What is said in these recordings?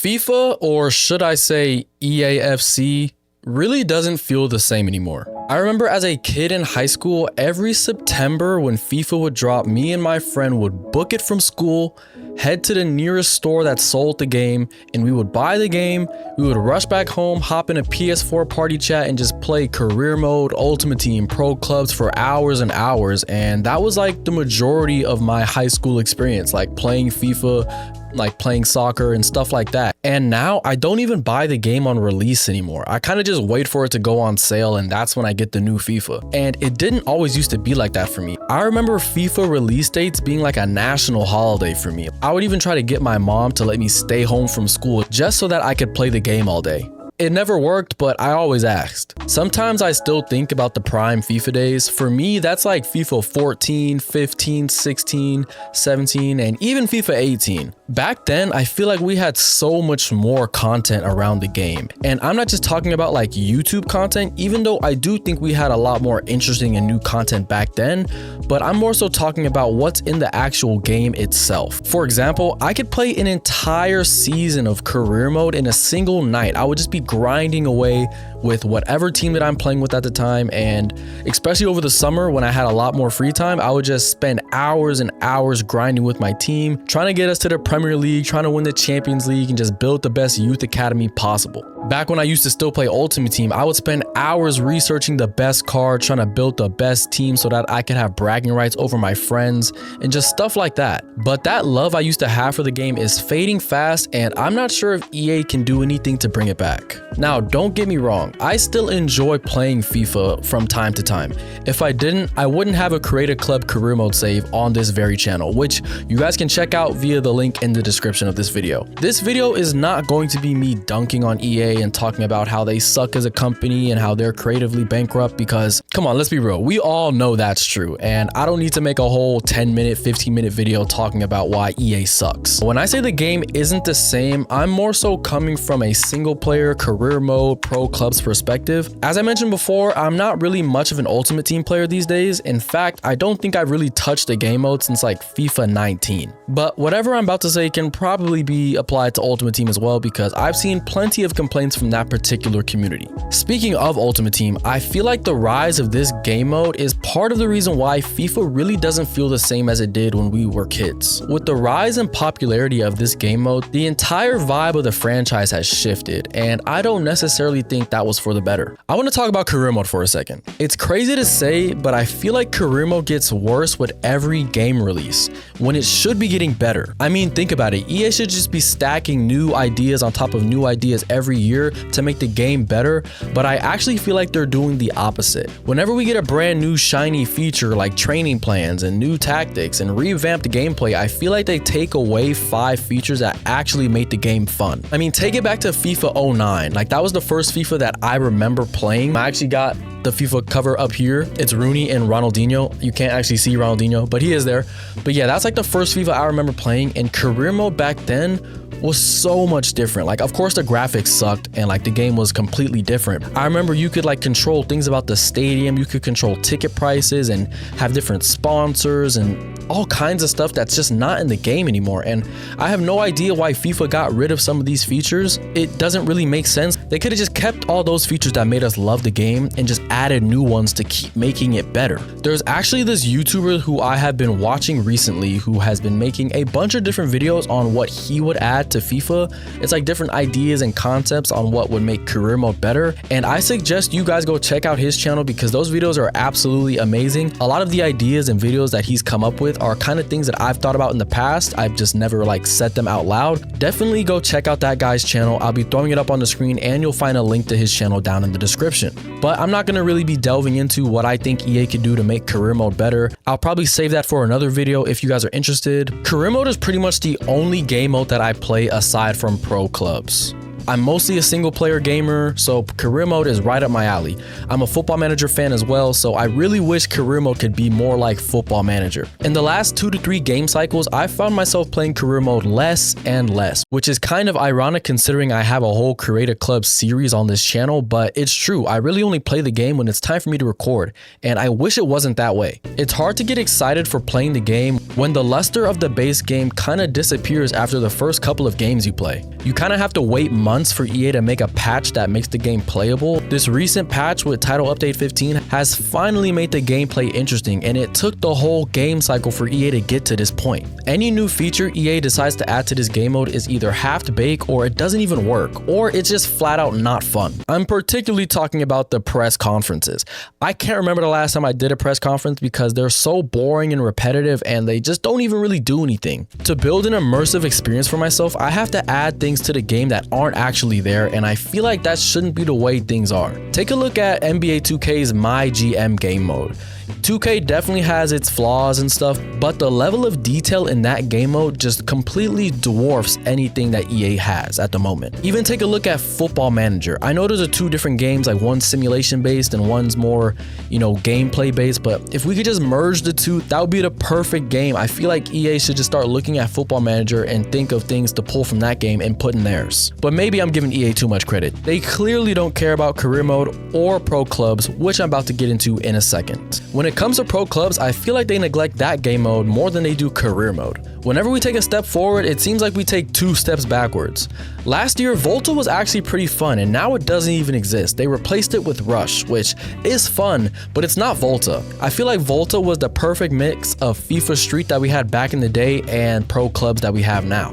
FIFA, or should I say EAFC, really doesn't feel the same anymore. I remember as a kid in high school, every September when FIFA would drop, me and my friend would book it from school, head to the nearest store that sold the game, and we would buy the game. We would rush back home, hop in a PS4 party chat, and just play career mode, ultimate team, pro clubs for hours and hours. And that was like the majority of my high school experience, like playing FIFA, like playing soccer and stuff like that. And now I don't even buy the game on release anymore. I kind of just wait for it to go on sale, and that's when I get the new FIFA. And it didn't always used to be like that for me. I remember FIFA release dates being like a national holiday for me. I would even try to get my mom to let me stay home from school just so that I could play the game all day. It never worked, but I always asked. Sometimes I still think about the prime FIFA days. For me, that's like FIFA 14, 15, 16, 17, and even FIFA 18. Back then, I feel like we had so much more content around the game. And I'm not just talking about like YouTube content, even though I do think we had a lot more interesting and new content back then, but I'm more so talking about what's in the actual game itself. For example, I could play an entire season of career mode in a single night. I would just be grinding away with whatever team that I'm playing with at the time, and especially over the summer when I had a lot more free time, I would just spend hours and hours grinding with my team, trying to get us to the Premier League, trying to win the Champions League, and just build the best youth academy possible. Back when I used to still play Ultimate Team, I would spend hours researching the best card, trying to build the best team so that I could have bragging rights over my friends and just stuff like that. But that love I used to have for the game is fading fast, and I'm not sure if EA can do anything to bring it back. Now, don't get me wrong, I still enjoy playing FIFA from time to time. If I didn't, I wouldn't have a Create a Club career mode save on this very channel, which you guys can check out via the link in the description of this video. This video is not going to be me dunking on EA and talking about how they suck as a company and how they're creatively bankrupt, because come on, let's be real, we all know that's true, and I don't need to make a whole 10-minute, 15-minute video talking about why EA sucks. When I say the game isn't the same, I'm more so coming from a single player career mode pro clubs perspective. As I mentioned before, I'm not really much of an Ultimate Team player these days. In fact, I don't think I've really touched the game mode since like FIFA 19. But whatever I'm about to say can probably be applied to Ultimate Team as well, because I've seen plenty of complaints from that particular community. Speaking of Ultimate Team, I feel like the rise of this game mode is part of the reason why FIFA really doesn't feel the same as it did when we were kids. With the rise in popularity of this game mode, the entire vibe of the franchise has shifted, and I don't necessarily think that was for the better. I want to talk about career mode for a second. It's crazy to say, but I feel like career mode gets worse with every game release, when it should be getting better. I mean, think about it. EA should just be stacking new ideas on top of new ideas every year to make the game better, but I actually feel like they're doing the opposite. Whenever we get a brand new shiny feature like training plans and new tactics and revamped gameplay, I feel like they take away 5 features that actually make the game fun. I mean, take it back to FIFA 09. Like, that was the first FIFA that I remember playing. I actually got the FIFA cover up here. It's Rooney and Ronaldinho. You can't actually see Ronaldinho, but he is there. But yeah, that's like the first FIFA I remember playing, and career mode back then was so much different. Like, of course the graphics sucked and like the game was completely different. I remember you could like control things about the stadium, you could control ticket prices and have different sponsors and all kinds of stuff that's just not in the game anymore. And I have no idea why FIFA got rid of some of these features. It doesn't really make sense. They could have just kept all those features that made us love the game and just added new ones to keep making it better. There's actually this YouTuber who I have been watching recently who has been making a bunch of different videos on what he would add to FIFA. It's like different ideas and concepts on what would make career mode better, and I suggest you guys go check out his channel because those videos are absolutely amazing. A lot of the ideas and videos that he's come up with are kind of things that I've thought about in the past. I've just never like said them out loud. Definitely go check out that guy's channel. I'll be throwing it up on the screen, and you'll find a link to his channel down in the description. But I'm not going to really be delving into what I think EA could do to make career mode better. I'll probably save that for another video if you guys are interested. Career mode is pretty much the only game mode that I play aside from pro clubs. I'm mostly a single player gamer, so career mode is right up my alley. I'm a Football Manager fan as well, so I really wish career mode could be more like Football Manager. In the last 2 to 3 game cycles, I found myself playing career mode less and less, which is kind of ironic considering I have a whole Creator Club series on this channel, but it's true. I really only play the game when it's time for me to record, and I wish it wasn't that way. It's hard to get excited for playing the game when the luster of the base game kind of disappears after the first couple of games you play. You kind of have to wait months for EA to make a patch that makes the game playable. This recent patch with Title Update 15 has finally made the gameplay interesting, and it took the whole game cycle for EA to get to this point. Any new feature EA decides to add to this game mode is either half-baked or it doesn't even work, or it's just flat out not fun. I'm particularly talking about the press conferences. I can't remember the last time I did a press conference because they're so boring and repetitive and they just don't even really do anything. To build an immersive experience for myself, I have to add things to the game that aren't actually there, and I feel like that shouldn't be the way things are. Take a look at NBA 2K's My GM game mode. 2K definitely has its flaws and stuff, but the level of detail in that game mode just completely dwarfs anything that EA has at the moment. Even take a look at Football Manager. I know those are 2 different games, like one's simulation based and one's more, gameplay based, but if we could just merge the 2, that would be the perfect game. I feel like EA should just start looking at Football Manager and think of things to pull from that game and put in theirs. But maybe I'm giving EA too much credit. They clearly don't care about career mode or pro clubs, which I'm about to get into in a second. When it comes to pro clubs, I feel like they neglect that game mode more than they do career mode. Whenever we take a step forward, it seems like we take 2 steps backwards. Last year, Volta was actually pretty fun, and now it doesn't even exist. They replaced it with Rush, which is fun, but it's not Volta. I feel like Volta was the perfect mix of FIFA Street that we had back in the day and pro clubs that we have now.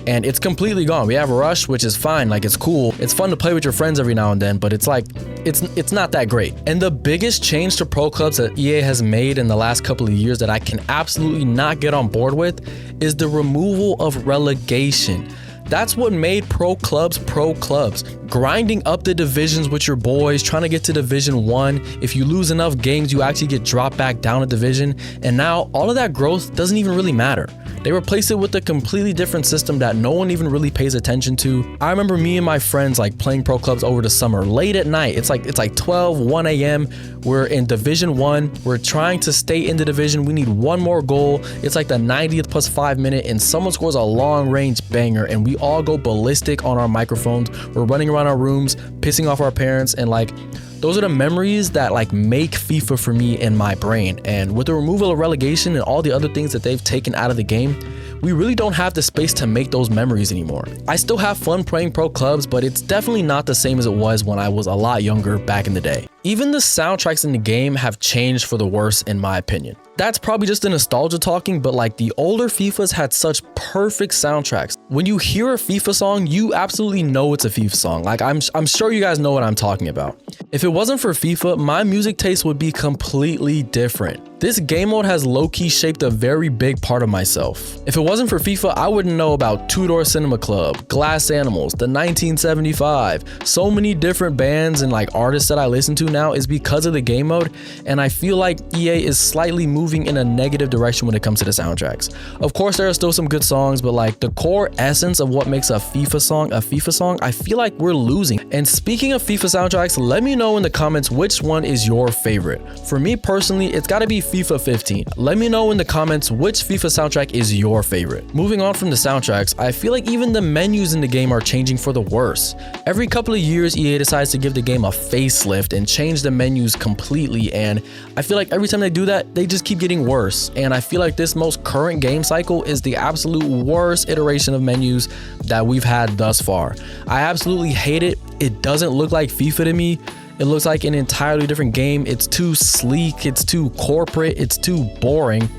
And it's completely gone. We have Rush, which is fine, like it's cool. It's fun to play with your friends every now and then, but it's like, it's not that great. And the biggest change to pro clubs that EA has made in the last couple of years that I can absolutely not get on board with is the removal of relegation. That's what made pro clubs. Grinding up the divisions with your boys, trying to get to Division 1. If you lose enough games, you actually get dropped back down a division. And now all of that growth doesn't even really matter. They replaced it with a completely different system that no one even really pays attention to. I remember me and my friends like playing pro clubs over the summer, late at night. It's like 12, 1 a.m. We're in Division 1. We're trying to stay in the division. We need one more goal. It's like the 90th plus 5 minute, and someone scores a long range banger, and we all go ballistic on our microphones. We're running around our rooms, pissing off our parents, and like, those are the memories that like make FIFA for me in my brain. And with the removal of relegation and all the other things that they've taken out of the game, we really don't have the space to make those memories anymore. I still have fun playing pro clubs, but it's definitely not the same as it was when I was a lot younger back in the day. Even the soundtracks in the game have changed for the worse in my opinion. That's probably just the nostalgia talking, but like the older FIFAs had such perfect soundtracks. When you hear a FIFA song, you absolutely know it's a FIFA song. Like I'm sure you guys know what I'm talking about. If it wasn't for FIFA, my music taste would be completely different. This game mode has low-key shaped a very big part of myself. If it wasn't for FIFA, I wouldn't know about Two Door Cinema Club, Glass Animals, the 1975. So many different bands and like artists that I listen to now is because of the game mode, and I feel like EA is slightly moving in a negative direction when it comes to the soundtracks. Of course, there are still some good songs, but like the core essence of what makes a FIFA song, I feel like we're losing. And speaking of FIFA soundtracks, let me know in the comments which one is your favorite. For me personally, it's gotta be FIFA 15. Let me know in the comments which FIFA soundtrack is your favorite. Moving on from the soundtracks, I feel like even the menus in the game are changing for the worse. Every couple of years, EA decides to give the game a facelift and change the menus completely, and I feel like every time they do that, they just keep getting worse. And I feel like this most current game cycle is the absolute worst iteration of menus that we've had thus far. I absolutely hate it. It doesn't look like FIFA to me. It looks like an entirely different game. It's too sleek, it's too corporate, it's too boring,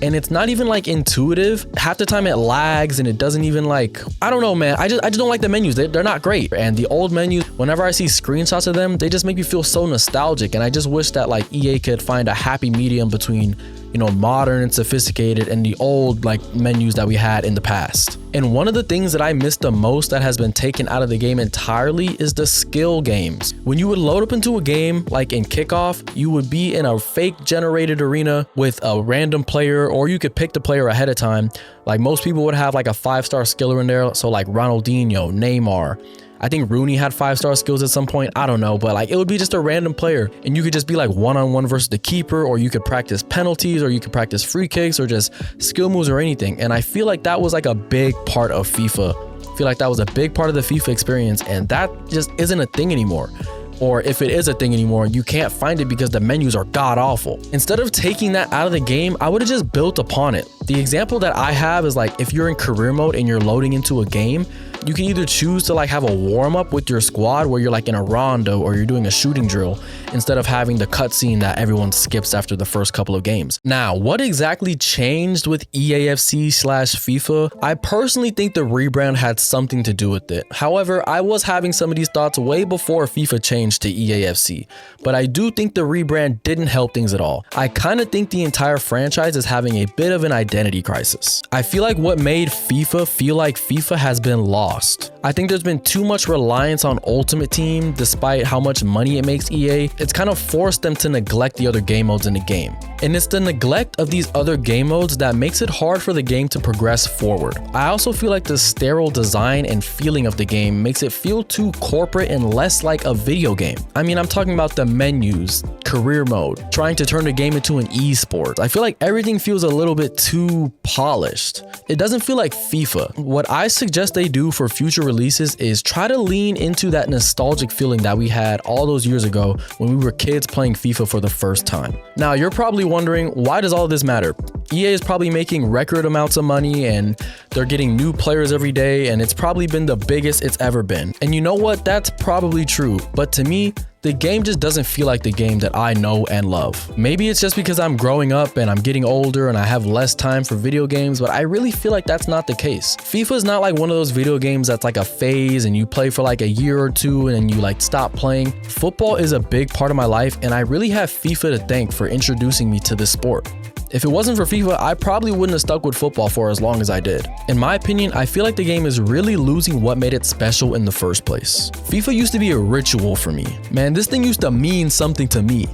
and it's not even like intuitive. Half the time it lags and it doesn't even like, I don't know, man. I just don't like the menus. They're not great. And the old menus, whenever I see screenshots of them, they just make me feel so nostalgic. And I just wish that like EA could find a happy medium between, you know, modern and sophisticated and the old like menus that we had in the past. And one of the things that I miss the most that has been taken out of the game entirely is the skill games. When you would load up into a game like in Kickoff, you would be in a fake generated arena with a random player, or you could pick the player ahead of time. Like most people would have like a 5-star skiller in there, so like Ronaldinho, Neymar, I think Rooney had 5-star skills at some point. I don't know, but like it would be just a random player and you could just be like one-on-one versus the keeper, or you could practice penalties, or you could practice free kicks, or just skill moves or anything. And I feel like that was like a big part of FIFA. I feel like that was a big part of the FIFA experience, and that just isn't a thing anymore. Or if it is a thing anymore, you can't find it because the menus are god awful. Instead of taking that out of the game, I would have just built upon it. The example that I have is like if you're in career mode and you're loading into a game, you can either choose to like have a warm up with your squad where you're like in a rondo or you're doing a shooting drill instead of having the cutscene that everyone skips after the first couple of games. Now, what exactly changed with EAFC/FIFA? I personally think the rebrand had something to do with it. However, I was having some of these thoughts way before FIFA changed to EAFC, but I do think the rebrand didn't help things at all. I kind of think the entire franchise is having a bit of an identity crisis. I feel like what made FIFA feel like FIFA has been lost. I think there's been too much reliance on Ultimate Team despite how much money it makes EA. It's kind of forced them to neglect the other game modes in the game. And it's the neglect of these other game modes that makes it hard for the game to progress forward. I also feel like the sterile design and feeling of the game makes it feel too corporate and less like a video game. I mean, I'm talking about the menus, career mode, trying to turn the game into an esport. I feel like everything feels a little bit too polished. It doesn't feel like FIFA. What I suggest they do for future releases is try to lean into that nostalgic feeling that we had all those years ago when we were kids playing FIFA for the first time. Now, you're probably wondering, why does all this matter? EA is probably making record amounts of money and they're getting new players every day, and it's probably been the biggest it's ever been. And you know what? That's probably true. But to me, the game just doesn't feel like the game that I know and love. Maybe it's just because I'm growing up and I'm getting older and I have less time for video games, but I really feel like that's not the case. FIFA is not like one of those video games that's like a phase and you play for like a year or two and then you like stop playing. Football is a big part of my life, and I really have FIFA to thank for introducing me to this sport. If it wasn't for FIFA, I probably wouldn't have stuck with football for as long as I did. In my opinion, I feel like the game is really losing what made it special in the first place. FIFA used to be a ritual for me. Man, this thing used to mean something to me.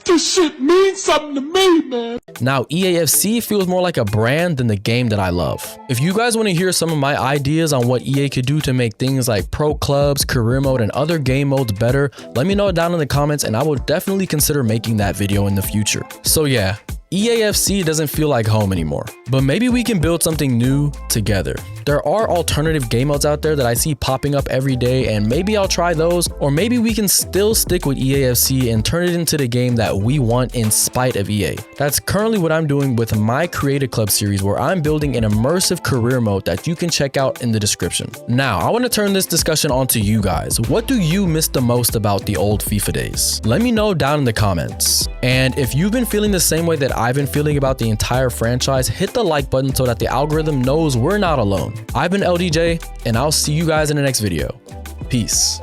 This shit means something to me, man. Now, EAFC feels more like a brand than the game that I love. If you guys want to hear some of my ideas on what EA could do to make things like pro clubs, career mode, and other game modes better, let me know down in the comments and I will definitely consider making that video in the future. So yeah, EAFC doesn't feel like home anymore, but maybe we can build something new together. There are alternative game modes out there that I see popping up every day, and maybe I'll try those, or maybe we can still stick with EAFC and turn it into the game that we want in spite of EA. That's currently what I'm doing with my Creative Club series, where I'm building an immersive career mode that you can check out in the description. Now, I want to turn this discussion on to you guys. What do you miss the most about the old FIFA days? Let me know down in the comments. And if you've been feeling the same way that I've been feeling about the entire franchise, hit the like button so that the algorithm knows we're not alone. I've been LDJ, and I'll see you guys in the next video. Peace.